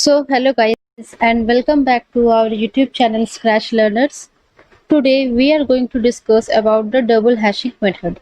Hello guys, and welcome back to our YouTube channel Scratch Learners. Today, we are going to discuss about the double hashing method.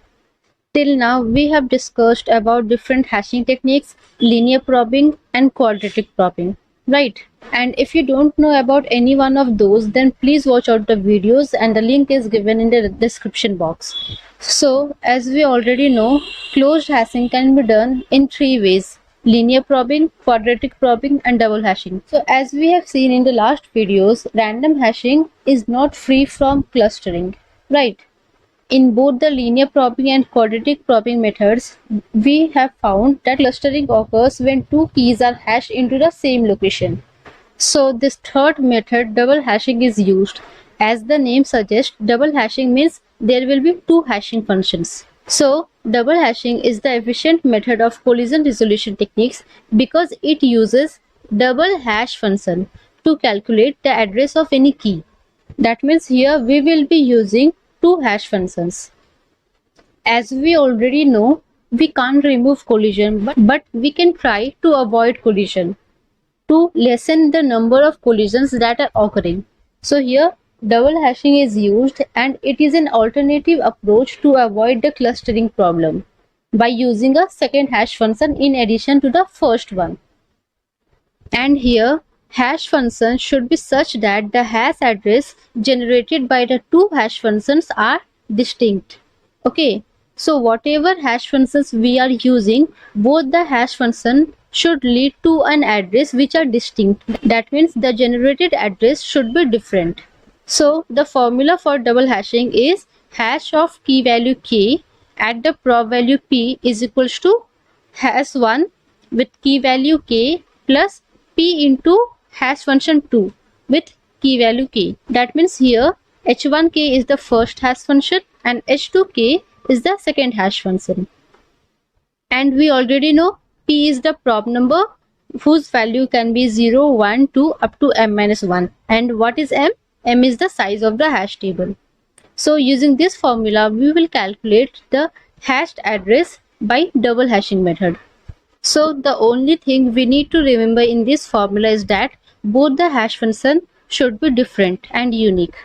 Till now, we have discussed about different hashing techniques, linear probing and quadratic probing, right? And if you don't know about any one of those, then please watch out the videos and the link is given in the description box. So, as we already know, closed hashing can be done in three ways: linear probing, quadratic probing, and double hashing. So, as we have seen in the last videos, random hashing is not free from clustering, right? In both the linear probing and quadratic probing methods, we have found that clustering occurs when two keys are hashed into the same location. So this third method, double hashing, is used. As the name suggests, double hashing means there will be two hashing functions. So double hashing is the efficient method of collision resolution techniques because it uses double hash function to calculate the address of any key. That means here we will be using two hash functions. As we already know, we can't remove collision, but we can try to avoid collision to lessen the number of collisions that are occurring. So here double hashing is used and it is an alternative approach to avoid the clustering problem by using a second hash function in addition to the first one. And here hash function should be such that the hash address generated by the two hash functions are distinct. Okay, so whatever hash functions we are using, both the hash function should lead to an address which are distinct. That means the generated address should be different. So the formula for double hashing is hash of key value k at the prob value p is equals to hash 1 with key value k plus p into hash function 2 with key value k. That means here h1k is the first hash function and h2k is the second hash function. And we already know p is the prob number whose value can be 0, 1, 2 up to m minus 1. And what is m? M is the size of the hash table. So using this formula, we will calculate the hashed address by double hashing method. So the only thing we need to remember in this formula is that both the hash function should be different and unique.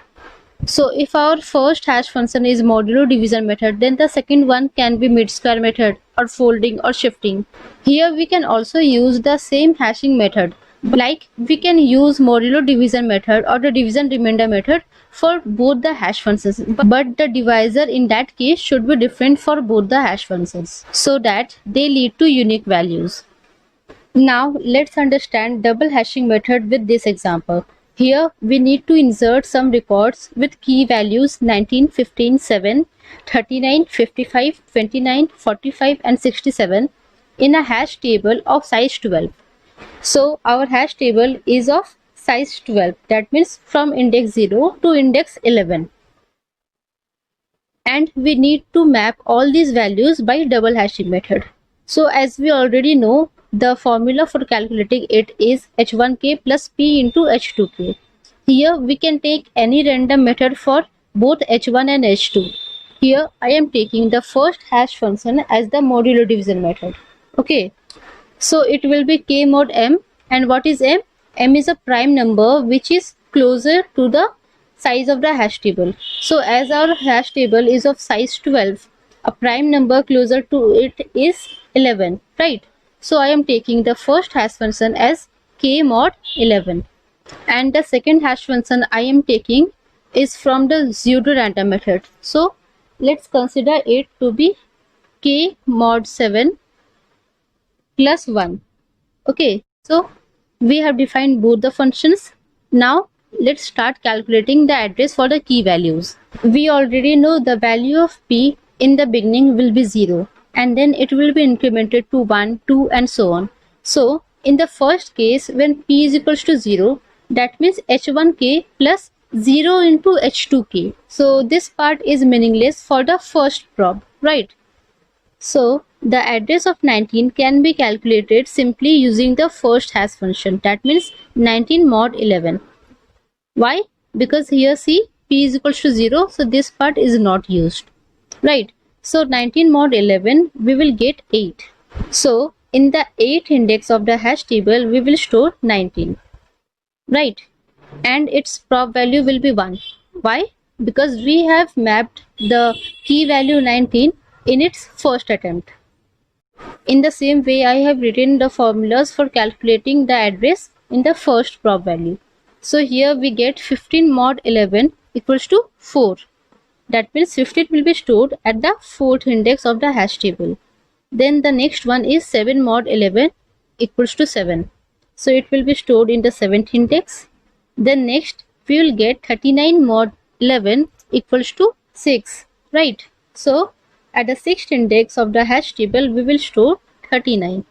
So if our first hash function is modulo division method, then the second one can be mid square method or folding or shifting. Here we can also use the same hashing method, like we can use modulo division method or the division remainder method for both the hash functions, but the divisor in that case should be different for both the hash functions so that they lead to unique values. Now let's understand double hashing method with this example. Here we need to insert some records with key values 19, 15, 7, 39, 55, 29, 45 and 67 in a hash table of size 12. So our hash table is of size 12, that means from index 0 to index 11. And we need to map all these values by double hashing method. So as we already know, the formula for calculating it is h1k plus p into h2k. Here we can take any random method for both h1 and h2. Here I am taking the first hash function as the modulo division method. Okay, so it will be k mod m. And what is m? M is a prime number which is closer to the size of the hash table. So as our hash table is of size 12, a prime number closer to it is 11, right? So I am taking the first hash function as k mod 11. And the second hash function I am taking is from the pseudo random method. So let's consider it to be k mod 7 plus 1. Okay, so we have defined both the functions. Now let's start calculating the address for the key values. We already know the value of p in the beginning will be 0 and then it will be incremented to 1, 2 and so on. So in the first case, when p is equals to 0, that means h1k plus 0 into h2k. So this part is meaningless for the first prob, right? So the address of 19 can be calculated simply using the first hash function, that means 19 mod 11. Why? Because here see p is equals to 0, so this part is not used, right? So 19 mod 11 we will get 8. So in the 8th index of the hash table we will store 19, right? And its prop value will be 1. Why? Because we have mapped the key value 19 in its first attempt. In the same way, I have written the formulas for calculating the address in the first prop value. So here we get 15 mod 11 equals to 4. That means 15 will be stored at the 4th index of the hash table. Then the next one is 7 mod 11 equals to 7. So it will be stored in the 7th index. Then next we will get 39 mod 11 equals to 6, right? So at the 6th index of the hash table we will store 39.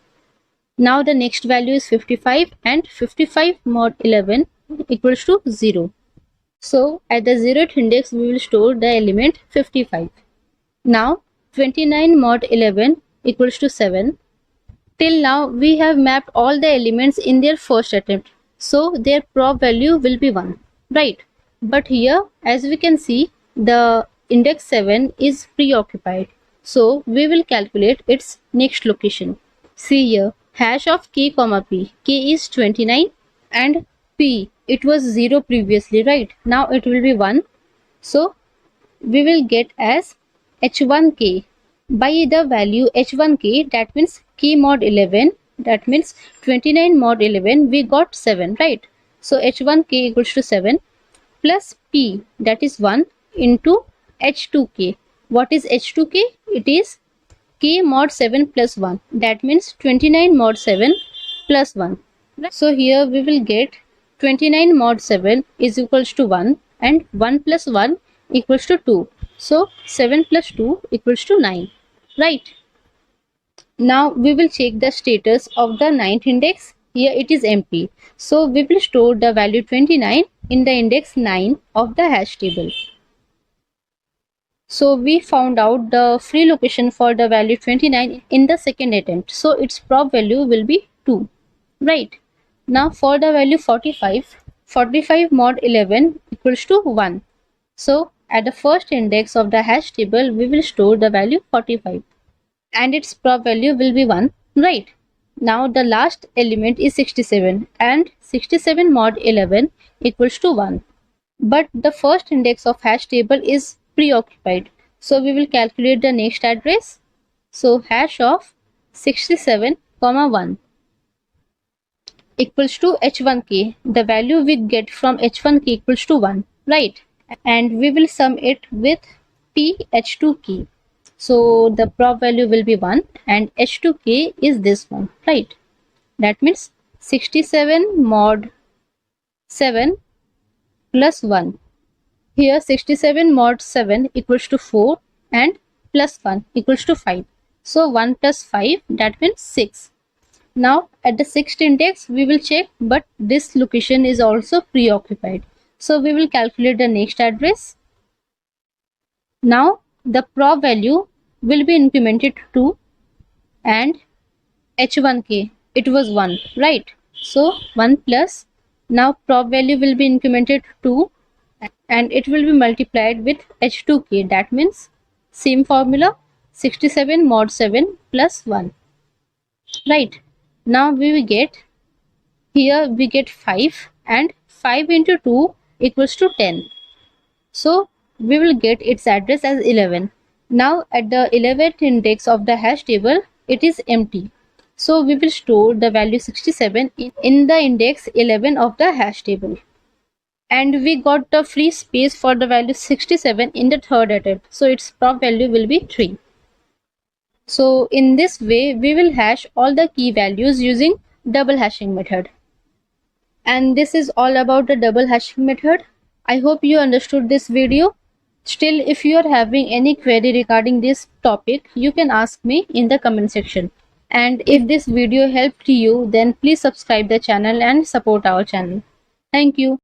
Now the next value is 55 and 55 mod 11 equals to 0. So at the 0th index we will store the element 55. Now 29 mod 11 equals to 7. Till now we have mapped all the elements in their first attempt, so their prop value will be 1, right? But here as we can see the index 7 is preoccupied, so we will calculate its next location. See here, hash of k comma p, k is 29 and p, it was 0 previously, right? Now it will be 1, so we will get as h1k by the value h1k, that means k mod 11, that means 29 mod 11 we got 7, right? So h1k equals to 7 plus p, that is 1, into h2k. What is h2k? It is k mod 7 plus 1, that means 29 mod 7 plus 1. So here we will get 29 mod 7 is equals to 1 and 1 plus 1 equals to 2. So 7 plus 2 equals to 9, right? Now we will check the status of the 9th index. Here it is empty. So we will store the value 29 in the index 9 of the hash table. So we found out the free location for the value 29 in the second attempt. So its prop value will be 2, right? Now for the value 45, 45 mod 11 equals to 1. So at the first index of the hash table we will store the value 45 and its prop value will be 1, right? Now the last element is 67 and 67 mod 11 equals to 1. But the first index of hash table is preoccupied, so we will calculate the next address. So hash of 67 comma 1 equals to h1k. The value we get from h1k equals to 1, right? And we will sum it with p h2k. So the prop value will be 1 and h2k is this one, right? That means 67 mod 7 plus 1. Here 67 mod 7 equals to 4 and plus 1 equals to 5. So 1 plus 5, that means 6. Now at the 6th index we will check, but this location is also preoccupied. So we will calculate the next address. Now the prop value will be incremented to 2 and h1k, it was 1, right? So 1 plus, now prop value will be incremented to 2 and it will be multiplied with h2k, that means same formula 67 mod 7 plus 1, right? Now we will get, here we get 5 and 5 into 2 equals to 10. So we will get its address as 11. Now at the 11th index of the hash table it is empty. So we will store the value 67 in the index 11 of the hash table. And we got the free space for the value 67 in the third attempt. So its prop value will be 3. So in this way we will hash all the key values using double hashing method. And this is all about the double hashing method. I hope you understood this video. Still, if you are having any query regarding this topic, you can ask me in the comment section. And if this video helped you, then please subscribe the channel and support our channel. Thank you.